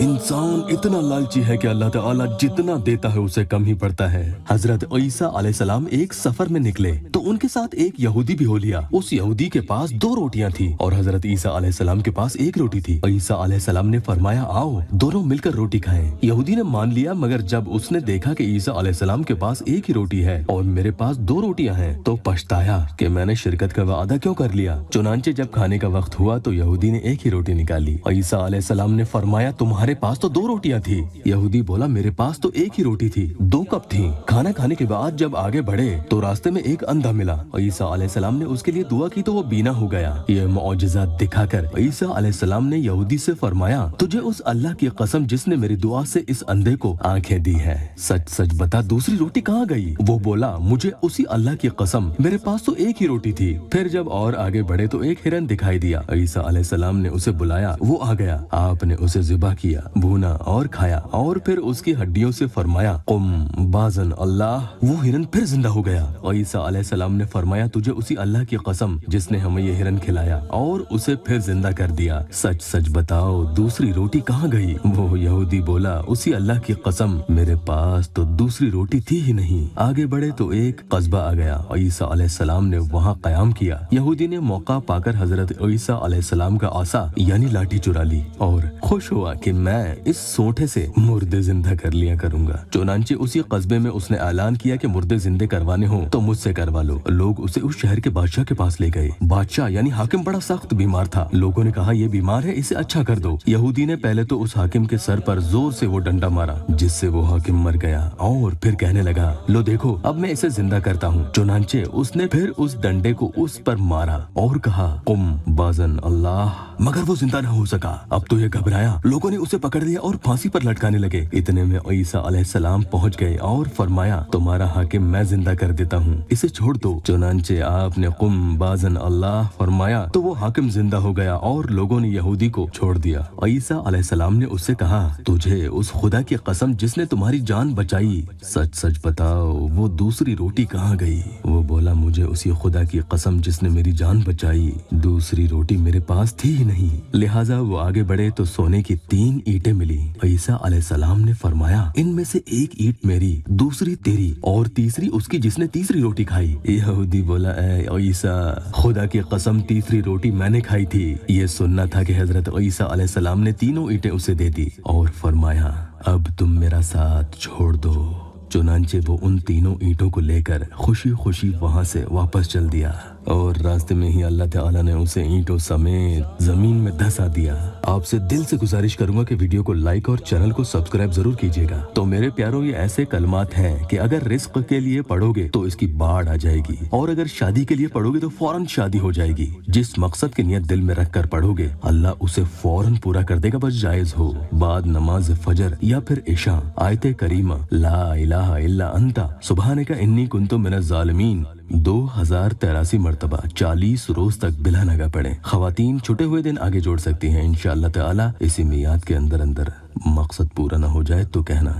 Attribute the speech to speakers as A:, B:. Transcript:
A: इंसान इतना लालची है कि अल्लाह ताला जितना देता है उसे कम ही पड़ता है। हजरत ईसा अलैहिस्सलाम एक सफर में निकले तो उनके साथ एक यहूदी भी हो लिया। उस यहूदी के पास 2 रोटियां थी और हजरत ईसा अलैहिस्सलाम के पास 1 रोटी थी। ईसा अलैहिस्सलाम ने फरमाया, आओ दोनों मिलकर रोटी खाएं। यहूदी ने मान लिया, मगर जब उसने देखा कि ईसा अलैहिस्सलाम के पास 1 ही रोटी है और मेरे पास 2 रोटियां हैं, तो पछताया कि मैंने शिरकत का वादा क्यों कर लिया। चुनांचे जब खाने का वक्त हुआ तो यहूदी ने 1 ही रोटी निकाली। ईसा अलैहिस्सलाम ने फरमाया, तुम्हारे पास तो 2 रोटियां थी। यहूदी बोला, मेरे पास तो 1 ही रोटी थी, 2 कप थी। खाना खाने के बाद जब आगे बढ़े तो रास्ते में एक अंधा मिला। ईसा अलैहिस्सलाम ने उसके लिए दुआ की तो वो बीना हो गया। ये मौजज़ा दिखाकर ईसा अलैहिस्सलाम ने यहूदी से फरमाया, तुझे उस अल्लाह की कसम जिसने मेरी दुआ से इस अंधे को आंखें दी है, सच सच बता दूसरी रोटी कहाँ गई। वो बोला, मुझे उसी अल्लाह की कसम, मेरे पास तो 1 ही रोटी थी। फिर जब और आगे बढ़े तो एक हिरन दिखाई दिया। ईसा अलैहिस्सलाम ने उसे बुलाया, वो आ गया। आपने उसे ज़िबा किया, भूना और खाया और फिर उसकी हड्डियों से फरमाया, कुम बाजन अल्लाह। वो हिरन फिर जिंदा हो गया। ईसा अलैहिस्सलाम ने फरमाया, तुझे उसी अल्लाह की कसम जिसने हमें ये हिरन खिलाया और उसे फिर जिंदा कर दिया, सच सच बताओ दूसरी रोटी कहाँ गई। वो यहूदी बोला, उसी अल्लाह की कसम, मेरे पास तो दूसरी रोटी थी ही नहीं। आगे बढ़े तो एक कस्बा आ गया। ईसा अलैहिस्सलाम ने वहाँ कयाम किया। यहूदी ने मौका पाकर हजरत ईसा अलैहिस्सलाम का आसा यानी लाठी चुरा ली और खुश हुआ कि मैं इस सोंठे से मुर्दे जिंदा कर लिया करूंगा। चुनांचे उसी कस्बे में उसने ऐलान किया कि मुर्दे जिंदे करवाने हो तो मुझसे करवा लो। लोग उसे उस शहर के बादशाह के पास ले गए। बादशाह यानी हाकिम बड़ा सख्त बीमार था। लोगों ने कहा, ये बीमार है, इसे अच्छा कर दो। यहूदी ने पहले तो उस हाकिम के सर पर जोर से वो डंडा मारा, जिससे वो हाकिम मर गया और फिर कहने लगा, लो देखो अब मैं इसे जिंदा करता हूँ। चुनांचे उसने फिर उस डंडे को उस पर मारा और कहा, कुम बाजन अल्लाह, मगर वो जिंदा न हो सका। अब तो ये घबराया। लोगों ने उसे पकड़ लिया और फांसी पर लटकाने लगे। इतने में ईसा अलैहिस्सलाम पहुंच गए और फरमाया, तुम्हारा हाकिम मैं जिंदा कर देता हूँ, इसे छोड़ दो। चुनांचे आपने कुम बाजन अल्लाह फरमाया तो वो हाकिम जिंदा हो गया और लोगों ने यहूदी को छोड़ दिया। ईसा अलैहिस्सलाम ने उससे कहा, तुझे उस खुदा की कसम जिसने तुम्हारी जान बचाई, सच सच बताओ वो दूसरी रोटी कहाँ गई। वो बोला, मुझे उसी खुदा की कसम जिसने मेरी जान बचाई, दूसरी रोटी मेरे पास थी ही नहीं। लिहाजा वो आगे बढ़े तो सोने की 3 ईंटें मिली। ईसा अलैहिस्सलाम ने फरमाया, इनमें से एक ईंट मेरी, दूसरी तेरी और तीसरी उसकी जिसने तीसरी रोटी खाई। यहूदी बोला, ऐ ईसा, खुदा की कसम तीसरी रोटी मैंने खाई थी। ये सुनना था कि हजरत ईसा अलैहिस्सलाम ने तीनों ईंटें उसे दे दी और फरमाया, अब तुम मेरा साथ छोड़ दो। चुनांचे वो उन तीनों ईंटों को लेकर खुशी खुशी वहां से वापस चल दिया और रास्ते में ही अल्लाह ताला ने उसे ईंटों समेत जमीन में धंसा दिया। आपसे दिल से गुजारिश करूंगा कि वीडियो को लाइक और चैनल को सब्सक्राइब जरूर कीजिएगा। तो मेरे प्यारों, ये ऐसे कलमात हैं कि अगर रिस्क के लिए पढ़ोगे तो इसकी बाढ़ आ जाएगी और अगर शादी के लिए पढ़ोगे तो फौरन शादी हो जाएगी। जिस मकसद की नियत दिल में रख कर पढ़ोगे अल्लाह उसे फौरन पूरा कर देगा, बस जायज हो। बाद नमाज फजर या फिर इशा आयते करीमा ला इलाहा इल्ला अंता सुब्हानका इन्नी कुन्तु मिनज़ ज़ालिमीन 2083 मरतबा 40 रोज तक बिला नगा पढ़े। खवातीन छुटे हुए दिन आगे जोड़ सकती हैं इंशाअल्लाह ताला। इसी मियाद के अंदर अंदर मकसद पूरा न हो जाए तो कहना।